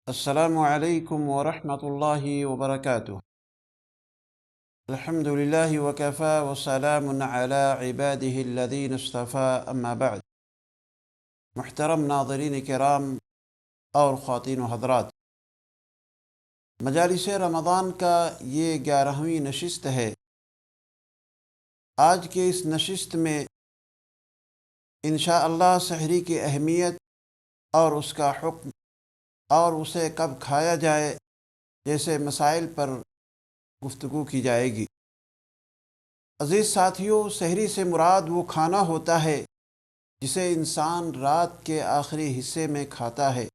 السلام علیکم ورحمۃ اللہ وبرکاتہ۔ الحمد للہ وکفی وسلام علی عبادہ الذین اصطفی، اما بعد۔ محترم ناظرین کرام اور خواتین و حضرات، مجالس رمضان کا یہ 11ویں نشست ہے۔ آج کے اس نشست میں انشاءاللہ سحری کی اہمیت اور اس کا حکم اور اسے کب کھایا جائے جیسے مسائل پر گفتگو کی جائے گی۔ عزیز ساتھیوں، سحری سے مراد وہ کھانا ہوتا ہے جسے انسان رات کے آخری حصے میں کھاتا ہے،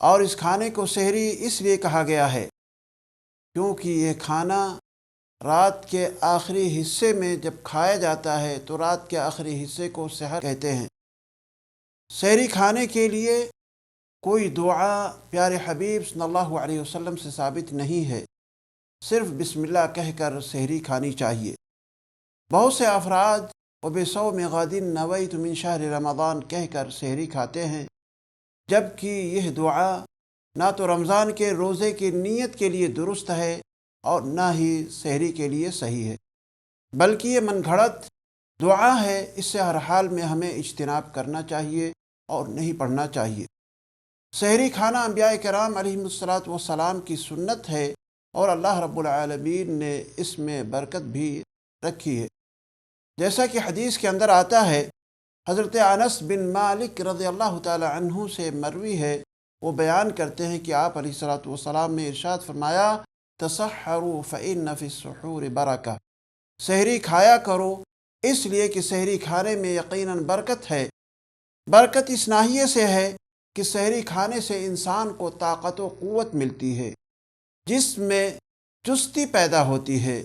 اور اس کھانے کو سحری اس لیے کہا گیا ہے کیونکہ یہ کھانا رات کے آخری حصے میں جب کھایا جاتا ہے تو رات کے آخری حصے کو سحر کہتے ہیں۔ سحری کھانے کے لیے کوئی دعا پیارے حبیب صلی اللہ علیہ وسلم سے ثابت نہیں ہے، صرف بسم اللہ کہہ کر سحری کھانی چاہیے۔ بہت سے افراد وبصوم غد نویت من شہر رمضان کہہ کر سحری کھاتے ہیں، جبکہ یہ دعا نہ تو رمضان کے روزے کی نیت کے لیے درست ہے اور نہ ہی سحری کے لیے صحیح ہے، بلکہ یہ من گھڑت دعا ہے۔ اس سے ہر حال میں ہمیں اجتناب کرنا چاہیے اور نہیں پڑھنا چاہیے۔ سحری کھانا انبیاء کرام علیہم السلام کی سنت ہے، اور اللہ رب العالمین نے اس میں برکت بھی رکھی ہے، جیسا کہ حدیث کے اندر آتا ہے۔ حضرت انس بن مالک رضی اللہ تعالی عنہ سے مروی ہے، وہ بیان کرتے ہیں کہ آپ علیہ السلام نے ارشاد فرمایا، تسحروا فإن فی السحور برکہ، سحری کھایا کرو اس لیے کہ سحری کھانے میں یقیناً برکت ہے۔ برکت اس ناحیے سے ہے کہ سحری کھانے سے انسان کو طاقت و قوت ملتی ہے، جسم میں چستی پیدا ہوتی ہے،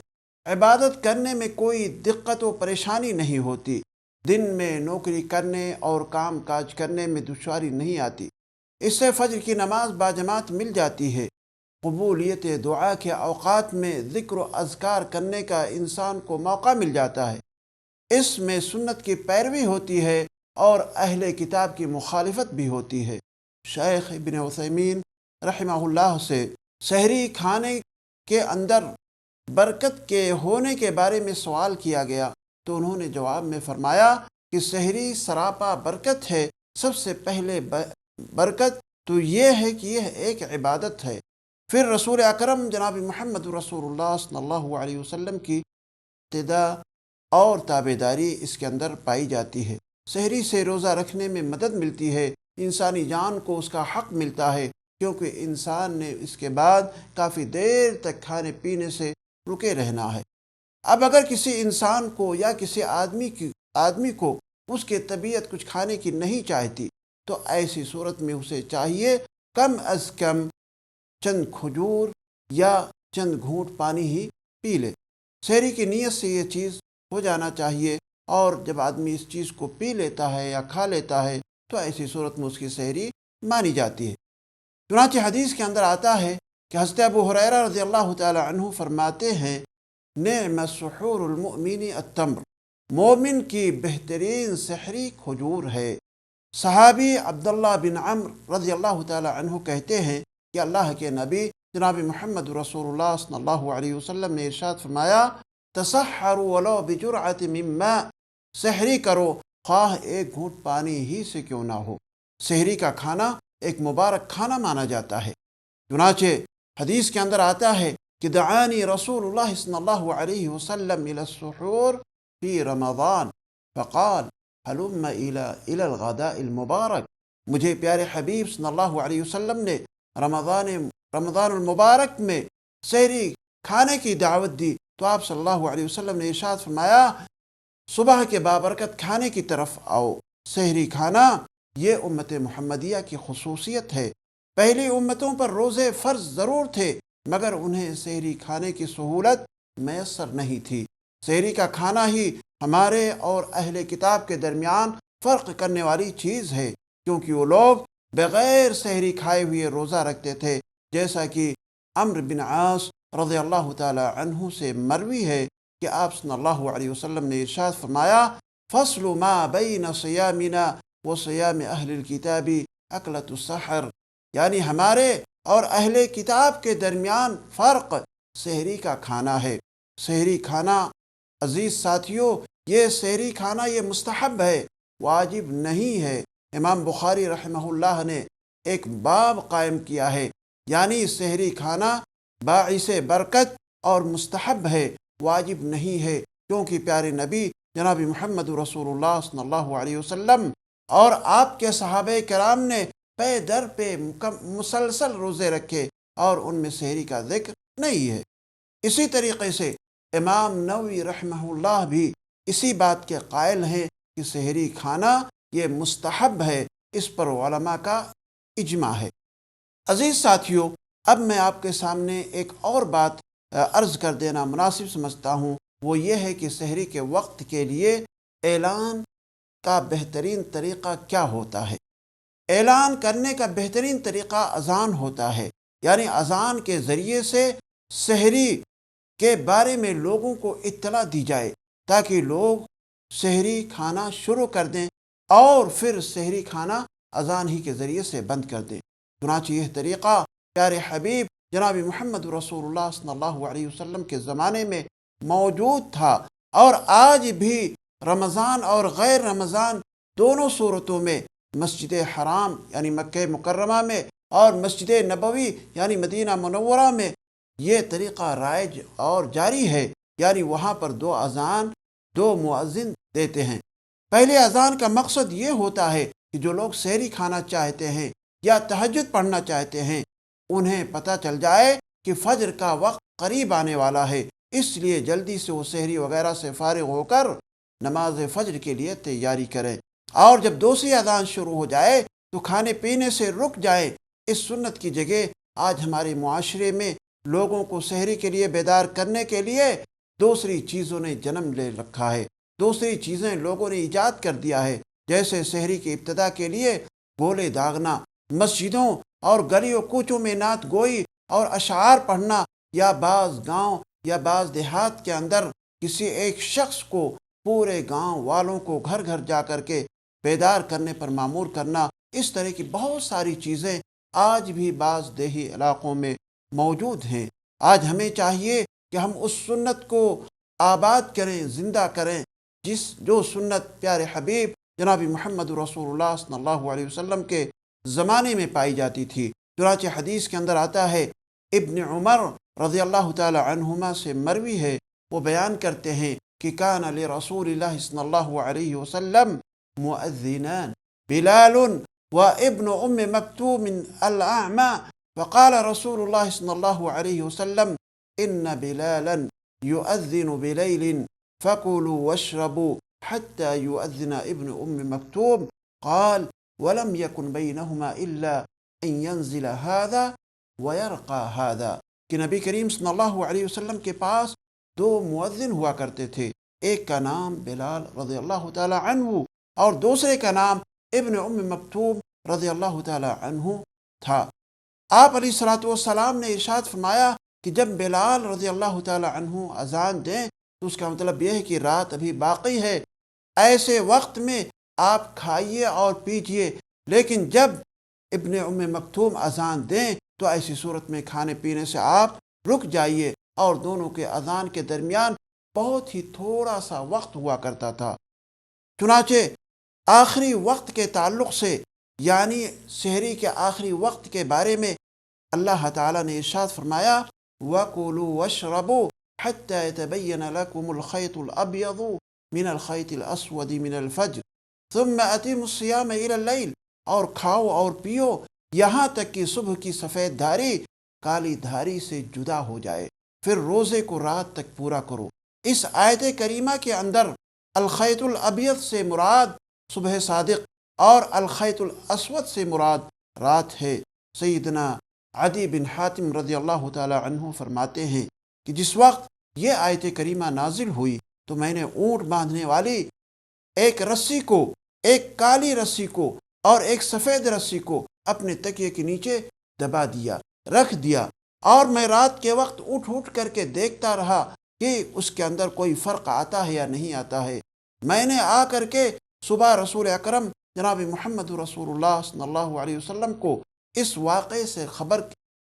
عبادت کرنے میں کوئی دقت و پریشانی نہیں ہوتی، دن میں نوکری کرنے اور کام کاج کرنے میں دشواری نہیں آتی، اس سے فجر کی نماز باجماعت مل جاتی ہے، قبولیت دعا کے اوقات میں ذکر و اذکار کرنے کا انسان کو موقع مل جاتا ہے، اس میں سنت کی پیروی ہوتی ہے اور اہل کتاب کی مخالفت بھی ہوتی ہے۔ شیخ ابن عثیمین رحمہ اللہ سے سحری کھانے کے اندر برکت کے ہونے کے بارے میں سوال کیا گیا تو انہوں نے جواب میں فرمایا کہ سحری سراپا برکت ہے۔ سب سے پہلے برکت تو یہ ہے کہ یہ ایک عبادت ہے، پھر رسول اکرم جناب محمد رسول اللہ صلی اللہ علیہ وسلم کی اقتدا اور تابعداری اس کے اندر پائی جاتی ہے۔ سحری سے روزہ رکھنے میں مدد ملتی ہے، انسانی جان کو اس کا حق ملتا ہے، کیونکہ انسان نے اس کے بعد کافی دیر تک کھانے پینے سے رکے رہنا ہے۔ اب اگر کسی انسان کو یا کسی آدمی کو اس کی طبیعت کچھ کھانے کی نہیں چاہتی تو ایسی صورت میں اسے چاہیے کم از کم چند کھجور یا چند گھونٹ پانی ہی پی لے۔ سحری کی نیت سے یہ چیز ہو جانا چاہیے، اور جب آدمی اس چیز کو پی لیتا ہے یا کھا لیتا ہے تو ایسی صورت میں اس کی سحری مانی جاتی ہے۔ چنانچہ حدیث کے اندر آتا ہے کہ حضرت ابو ہریرہ رضی اللہ تعالی عنہ فرماتے ہیں، نعم سحور المؤمن التمر، مومن کی بہترین سحری کھجور ہے۔ صحابی عبداللہ بن عمرو رضی اللہ تعالی عنہ کہتے ہیں کہ اللہ کے نبی جناب محمد رسول اللہ صلی اللہ علیہ وسلم نے ارشاد فرمایا، تسحروا ولو بجرعۃ من ماء، سحری کرو خواہ ایک گھونٹ پانی ہی سے کیوں نہ ہو۔ سحری کا کھانا ایک مبارک کھانا مانا جاتا ہے، چنانچہ حدیث کے اندر آتا ہے کہ دعانی رسول اللہ صلی اللہ علیہ وسلم الى السحور فی رمضان فقال ہلم الى الغداء المبارک، مجھے پیارے حبیب صلی اللہ علیہ وسلم نے رمضان المبارک میں سحری کھانے کی دعوت دی تو آپ صلی اللہ علیہ وسلم نے ارشاد فرمایا، صبح کے بابرکت کھانے کی طرف آؤ۔ سحری کھانا یہ امت محمدیہ کی خصوصیت ہے۔ پہلی امتوں پر روزے فرض ضرور تھے، مگر انہیں سحری کھانے کی سہولت میسر نہیں تھی۔ سحری کا کھانا ہی ہمارے اور اہل کتاب کے درمیان فرق کرنے والی چیز ہے، کیونکہ وہ لوگ بغیر سحری کھائے ہوئے روزہ رکھتے تھے، جیسا کہ عمرو بن عاص رضی اللہ تعالی عنہ سے مروی ہے کہ آپ صلی اللہ علیہ وسلم نے ارشاد فرمایا، فصل ما بین صیامنا و صیام اہل الکتاب اکلۃ السحر، یعنی ہمارے اور اہل کتاب کے درمیان فرق سحری کا کھانا ہے۔ سحری کھانا عزیز ساتھیوں، یہ سحری کھانا یہ مستحب ہے، واجب نہیں ہے۔ امام بخاری رحمہ اللہ نے ایک باب قائم کیا ہے، یعنی سحری کھانا باعث برکت اور مستحب ہے، واجب نہیں ہے، کیونکہ پیارے نبی جناب محمد رسول اللہ صلی اللہ علیہ وسلم اور آپ کے صحابہ کرام نے پے در پہ مسلسل روزے رکھے اور ان میں سحری کا ذکر نہیں ہے۔ اسی طریقے سے امام نووی رحمہ اللہ بھی اسی بات کے قائل ہیں کہ سحری کھانا یہ مستحب ہے، اس پر علماء کا اجماع ہے۔ عزیز ساتھیوں، اب میں آپ کے سامنے ایک اور بات عرض کر دینا مناسب سمجھتا ہوں، وہ یہ ہے کہ سحری کے وقت کے لیے اعلان کا بہترین طریقہ کیا ہوتا ہے۔ اعلان کرنے کا بہترین طریقہ اذان ہوتا ہے، یعنی اذان کے ذریعے سے سحری کے بارے میں لوگوں کو اطلاع دی جائے تاکہ لوگ سحری کھانا شروع کر دیں اور پھر سحری کھانا اذان ہی کے ذریعے سے بند کر دیں۔ چنانچہ یہ طریقہ پیارے حبیب جناب محمد رسول اللہ صلی اللہ علیہ وسلم کے زمانے میں موجود تھا، اور آج بھی رمضان اور غیر رمضان دونوں صورتوں میں مسجد حرام یعنی مکہ مکرمہ میں اور مسجد نبوی یعنی مدینہ منورہ میں یہ طریقہ رائج اور جاری ہے، یعنی وہاں پر دو اذان دو مؤذن دیتے ہیں۔ پہلے اذان کا مقصد یہ ہوتا ہے کہ جو لوگ سحری کھانا چاہتے ہیں یا تہجد پڑھنا چاہتے ہیں انہیں پتہ چل جائے کہ فجر کا وقت قریب آنے والا ہے، اس لیے جلدی سے وہ سحری وغیرہ سے فارغ ہو کر نماز فجر کے لیے تیاری کریں، اور جب دوسری اذان شروع ہو جائے تو کھانے پینے سے رک جائیں۔ اس سنت کی جگہ آج ہمارے معاشرے میں لوگوں کو سحری کے لیے بیدار کرنے کے لیے دوسری چیزوں نے جنم لے رکھا ہے، دوسری چیزیں لوگوں نے ایجاد کر دیا ہے، جیسے سحری کی ابتدا کے لیے گولے داغنا، مسجدوں اور گلیوں کوچوں میں نعت گوئی اور اشعار پڑھنا، یا بعض گاؤں یا بعض دیہات کے اندر کسی ایک شخص کو پورے گاؤں والوں کو گھر گھر جا کر کے بیدار کرنے پر مامور کرنا۔ اس طرح کی بہت ساری چیزیں آج بھی بعض دیہی علاقوں میں موجود ہیں۔ آج ہمیں چاہیے کہ ہم اس سنت کو آباد کریں، زندہ کریں، جو سنت پیارے حبیب جناب محمد رسول اللہ صلی اللہ علیہ وسلم کے زمانے میں پائی جاتی تھی۔ چنانچہ حدیث کے اندر آتا ہے، ابن عمر رضی اللہ تعالی عنہما سے مروی ہے، وہ بیان کرتے ہیں کہ کان لرسول اللہ صلی اللہ علیہ وسلم مؤذنان بلال وابن ام مکتوم الاعمى، فقال رسول اللہ صلی اللہ علیہ وسلم ان بلالا يؤذن بليل فكلوا واشربوا حتى يؤذن ابن ام مکتوم، قال ولم يكن بينهما الا ان ينزل هذا ويرقى هذا، کہ نبی کریم صلی اللہ علیہ وسلم کے پاس دو مؤذن ہوا کرتے تھے، ایک کا نام بلال رضی اللہ تعالی عنہ اور دوسرے کا نام ابن ام مکتوم رضی اللہ تعالی عنہ تھا۔ آپ علیہ الصلوۃ والسلام نے ارشاد فرمایا کہ جب بلال رضی اللہ تعالی عنہ اذان دیں تو اس کا مطلب یہ ہے کہ رات ابھی باقی ہے، ایسے وقت میں آپ کھائیے اور پیجیے، لیکن جب ابن ام مکتوم اذان دیں تو ایسی صورت میں کھانے پینے سے آپ رک جائیے، اور دونوں کے اذان کے درمیان بہت ہی تھوڑا سا وقت ہوا کرتا تھا۔ چنانچہ آخری وقت کے تعلق سے، یعنی سحری کے آخری وقت کے بارے میں اللہ تعالیٰ نے ارشاد فرمایا وَكُلُوا وَاشْرَبُوا حَتَّى يَتَبَيَّنَ لَكُمُ الْخَيْطُ الْأَبْيَضُ مِنَ الْخَيْطِ الْأَسْوَدِ مِنَ الْفَجْرِ ثُمَّ أَتِمُوا الصِّيَامَ إِلَى اللَّيْلِ، اور کھاؤ اور پیو یہاں تک کہ صبح کی سفید دھاری کالی دھاری سے جدا ہو جائے، پھر روزے کو رات تک پورا کرو۔ اس آیت کریمہ کے اندر الخیط الابیض سے مراد صبح صادق اور الخیط الاسود سے مراد رات ہے۔ سیدنا عدی بن حاتم رضی اللہ تعالی عنہ فرماتے ہیں کہ جس وقت یہ آیت کریمہ نازل ہوئی تو میں نے اونٹ باندھنے والی ایک رسی کو، ایک کالی رسی کو اور ایک سفید رسی کو اپنے تکیے کے نیچے دبا دیا، رکھ دیا، اور میں رات کے وقت اٹھ کر کے دیکھتا رہا کہ اس کے اندر کوئی فرق آتا ہے یا نہیں آتا ہے۔ میں نے آ کر کے صبح رسول اکرم جناب محمد رسول اللہ صلی اللہ علیہ وسلم کو اس واقعے سے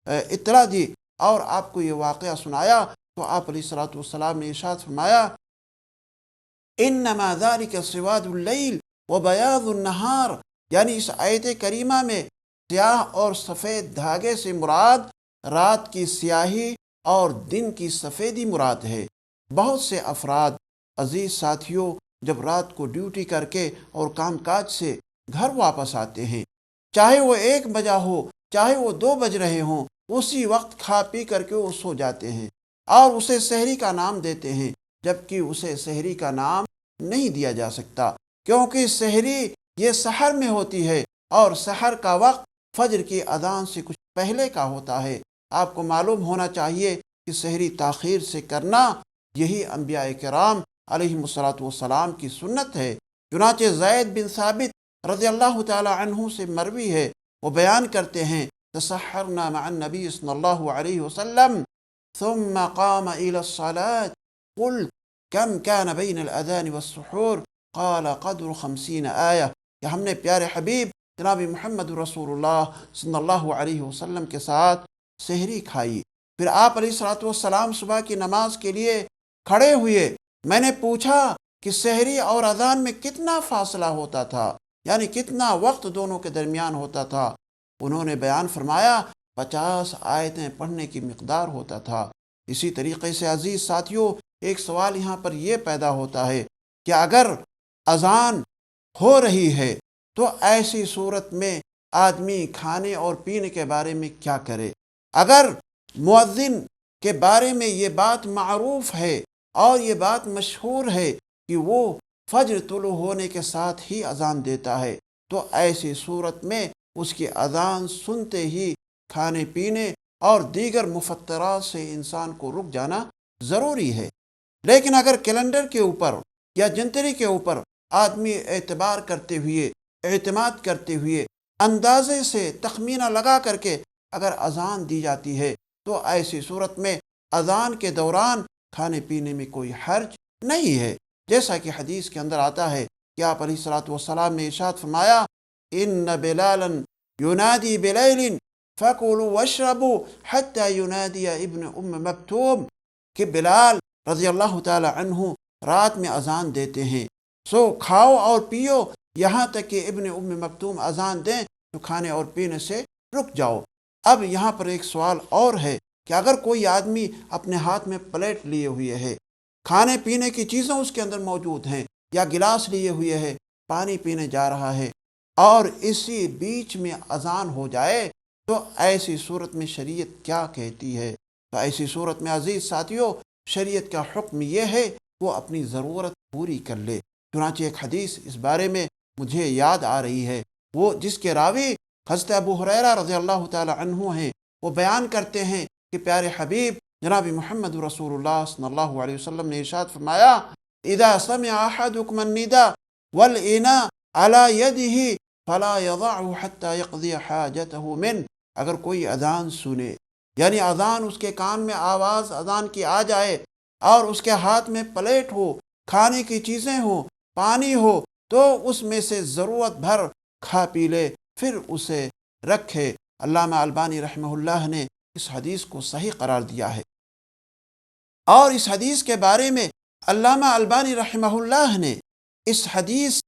اطلاع دی اور آپ کو یہ واقعہ سنایا تو آپ علیہ الصلوۃ والسلام نے ارشاد فرمایا انما ذلك سواد اللیل وبیاض النہار، یعنی اس آیت کریمہ میں سیاہ اور سفید دھاگے سے مراد رات کی سیاہی اور دن کی سفیدی مراد ہے۔ بہت سے افراد عزیز ساتھیوں جب رات کو ڈیوٹی کر کے اور کام کاج سے گھر واپس آتے ہیں، چاہے وہ 1 بجا ہو چاہے وہ 2 بج رہے ہوں، اسی وقت کھا پی کر کے وہ سو جاتے ہیں اور اسے سحری کا نام دیتے ہیں، جبکہ اسے سحری کا نام نہیں دیا جا سکتا، کیونکہ سحری یہ سحر میں ہوتی ہے اور سحر کا وقت فجر کی اذان سے کچھ پہلے کا ہوتا ہے۔ آپ کو معلوم ہونا چاہیے کہ سحری تاخیر سے کرنا یہی انبیاء کرام علیہم الصلوۃ والسلام کی سنت ہے۔ چنانچہ زید بن ثابت رضی اللہ تعالی عنہ سے مروی ہے، وہ بیان کرتے ہیں تسحرنا مع النبی صلی اللہ علیہ وسلم ثم قام الى الصلاة قلت كم كان بين الاذان والسحور قال قدر 50 آیہ، کہ ہم نے پیارے حبیب جناب محمد رسول اللہ صلی اللہ علیہ وسلم کے ساتھ سحری کھائی، پھر آپ علیہ الصلوۃ والسلام صبح کی نماز کے لیے کھڑے ہوئے۔ میں نے پوچھا کہ سحری اور اذان میں کتنا فاصلہ ہوتا تھا، یعنی کتنا وقت دونوں کے درمیان ہوتا تھا؟ انہوں نے بیان فرمایا 50 آیتیں پڑھنے کی مقدار ہوتا تھا۔ اسی طریقے سے عزیز ساتھیوں، ایک سوال یہاں پر یہ پیدا ہوتا ہے کہ اگر اذان ہو رہی ہے تو ایسی صورت میں آدمی کھانے اور پینے کے بارے میں کیا کرے؟ اگر مؤذن کے بارے میں یہ بات معروف ہے اور یہ بات مشہور ہے کہ وہ فجر طلوع ہونے کے ساتھ ہی اذان دیتا ہے، تو ایسی صورت میں اس کی اذان سنتے ہی کھانے پینے اور دیگر مفطرات سے انسان کو رک جانا ضروری ہے۔ لیکن اگر کیلنڈر کے اوپر یا جنتری کے اوپر آدمی اعتبار کرتے ہوئے، اعتماد کرتے ہوئے، اندازے سے تخمینہ لگا کر کے اگر اذان دی جاتی ہے تو ایسی صورت میں اذان کے دوران کھانے پینے میں کوئی حرج نہیں ہے، جیسا کہ حدیث کے اندر آتا ہے کہ آپ علیہ الصلوۃ والسلام نے ارشاد فرمایا ان بلالا ینادی بلیل فکلوا واشربوا حتی ینادی ابن مکتوم، کہ بلال رضی اللہ تعالی عنہ رات میں اذان دیتے ہیں، سو کھاؤ اور پیو یہاں تک کہ ابن مکتوم اذان دیں تو کھانے اور پینے سے رک جاؤ۔ اب یہاں پر ایک سوال اور ہے کہ اگر کوئی آدمی اپنے ہاتھ میں پلیٹ لیے ہوئے ہے، کھانے پینے کی چیزیں اس کے اندر موجود ہیں، یا گلاس لیے ہوئے ہے، پانی پینے جا رہا ہے، اور اسی بیچ میں اذان ہو جائے تو ایسی صورت میں شریعت کیا کہتی ہے؟ تو ایسی صورت میں عزیز ساتھیوں، شریعت کا حکم یہ ہے وہ اپنی ضرورت پوری کر لے۔ چنانچہ ایک حدیث اس بارے میں مجھے یاد آ رہی ہے، وہ جس کے راوی حضرت ابو ہریرہ رضی اللہ تعالی عنہ ہیں، وہ بیان کرتے ہیں کہ پیارے حبیب جناب محمد رسول اللہ صلی اللہ علیہ وسلم نے ارشاد فرمایا اذا سمع احدكم النداء والاناء على يده فلا يضعه حتى يقضي حاجته منه، اگر کوئی اذان سنے، یعنی اذان اس کے کان میں آواز اذان کی آ جائے اور اس کے ہاتھ میں پلیٹ ہو، کھانے کی چیزیں ہوں، پانی ہو، تو اس میں سے ضرورت بھر کھا پی لے، پھر اسے رکھے۔ علامہ البانی رحمہ اللہ نے اس حدیث کو صحیح قرار دیا ہے، اور اس حدیث کے بارے میں علامہ البانی رحمہ اللہ نے اس حدیث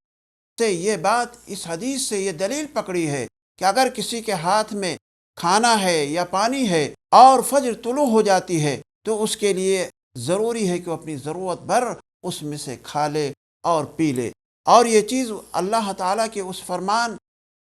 سے یہ دلیل پکڑی ہے کہ اگر کسی کے ہاتھ میں کھانا ہے یا پانی ہے اور فجر طلوع ہو جاتی ہے تو اس کے لیے ضروری ہے کہ وہ اپنی ضرورت بھر اس میں سے کھا لے اور پی لے، اور یہ چیز اللہ تعالیٰ کے اس فرمان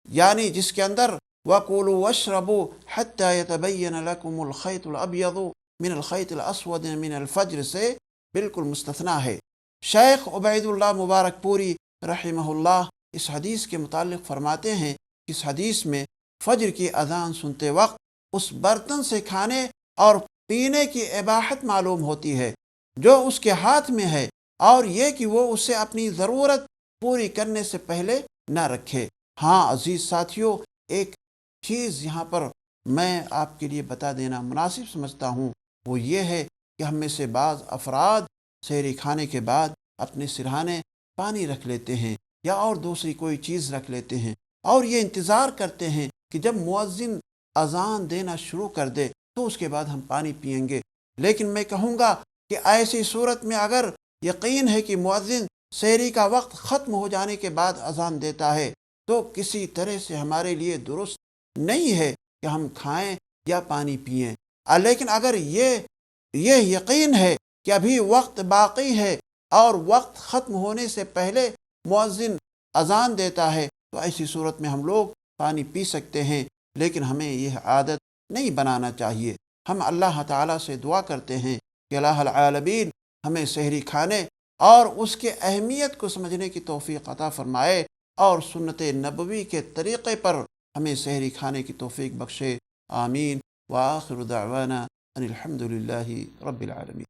یعنی جس کے اندر وَكُلُوا وَاشْرَبُوا حَتَّى يَتَبَيَّنَ لَكُمُ الْخَيْطُ الْأَبْيَضُ مِنَ الْخَيْطِ الْأَسْوَدِ مِنَ الْفَجْرِ سے بالکل مستثنیٰ ہے۔ شیخ عبید اللہ مبارک پوری رحمہ اللہ اس حدیث کے متعلق فرماتے ہیں کہ اس حدیث میں فجر کی اذان سنتے وقت اس برتن سے کھانے اور پینے کی اباحت معلوم ہوتی ہے جو اس کے ہاتھ میں ہے، اور یہ کہ وہ اسے اپنی ضرورت پوری کرنے سے پہلے نہ رکھے۔ ہاں عزیز ساتھیوں، ایک چیز یہاں پر میں آپ کے لیے بتا دینا مناسب سمجھتا ہوں، وہ یہ ہے کہ ہم میں سے بعض افراد سحری کھانے کے بعد اپنے سرہانے پانی رکھ لیتے ہیں یا اور دوسری کوئی چیز رکھ لیتے ہیں، اور یہ انتظار کرتے ہیں کہ جب مؤذن اذان دینا شروع کر دے تو اس کے بعد ہم پانی پئیں گے۔ لیکن میں کہوں گا کہ ایسی صورت میں اگر یقین ہے کہ مؤذن سحری کا وقت ختم ہو جانے کے بعد اذان دیتا ہے تو کسی طرح سے ہمارے لیے درست نہیں ہے کہ ہم کھائیں یا پانی پئیں۔ لیکن اگر یہ یقین ہے کہ ابھی وقت باقی ہے اور وقت ختم ہونے سے پہلے مؤذن اذان دیتا ہے تو ایسی صورت میں ہم لوگ پانی پی سکتے ہیں، لیکن ہمیں یہ عادت نہیں بنانا چاہیے۔ ہم اللہ تعالیٰ سے دعا کرتے ہیں کہ الہ العالمین ہمیں سحری کھانے اور اس کے اہمیت کو سمجھنے کی توفیق عطا فرمائے اور سنت نبوی کے طریقے پر ہمیں سحری کھانے کی توفیق بخشے۔ آمین۔ وآخر دعوانا ان الحمد للہ رب العالمین۔